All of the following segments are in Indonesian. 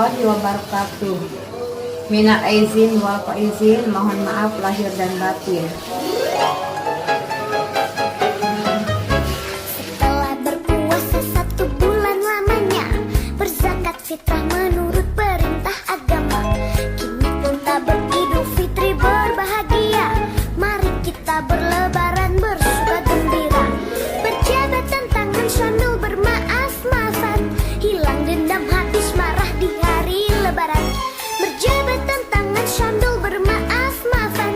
warahmatullahi wabarakatuh. Minal aizin wal faizin, mohon maaf lahir dan batin. Setelah berpuasa 1 bulan lamanya, berzakat fitrah menurut perintah agama. Kini kita beridul fitri berbahagia. Mari kita berlebaran bersuka gembira. Berjabatan tangan sambil bermaaf-maafan, hilang dendam habis marah di hari lebaran. Berjabatan tangan sambil bermaaf-maafan,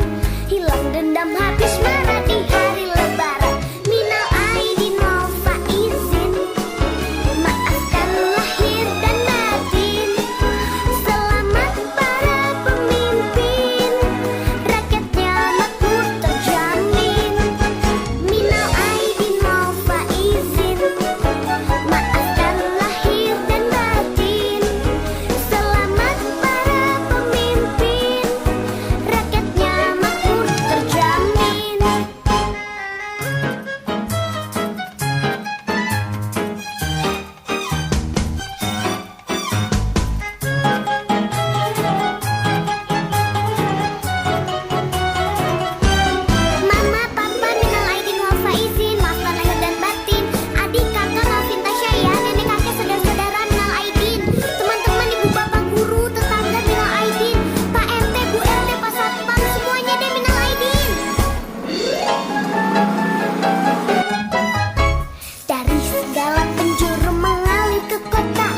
hilang dendam habis marah di hari lebaran. Minal aidin wal faizin, maafkan lahir dan batin. Selamat para pemimpin, rakyatnya makmur terjamin. Minal aidin wal faizin, maafkan lahir dan batin. Selamat para pemimpin, rakyatnya makmur terjamin. Mama, papa, minal aidin wal faizin, maafkan lahir dan batin. Adik, kakak, Rafin, Tasya, ya, nenek, kakek, saudara-saudara, minal aidin. Teman-teman, ibu, bapak, guru, tetangga, minal aidin. Pak RT, Bu RT, Pak Satpam, semuanya deh minal aidin. Dari segala penjuru mengalir ke kota,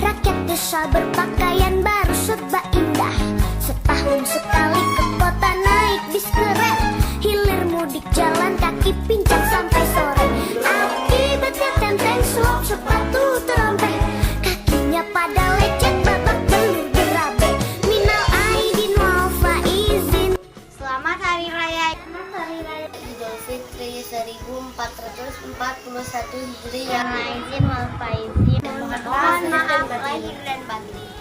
rakyat desa berpakaian baru serba indah. Setahun sekali ke kota naik bis keren, hilir mudik jalan kaki pincang sampai sore. Akibatnya tenteng suap sepatu terompeh, kakinya pada lecet babak belur berabe. Minal aidin wal faizin. Selamat Hari Raya Idul Fitri 1441 Hijriah. Minal aidin wal faizin. Mohon maaf lahir dan batin.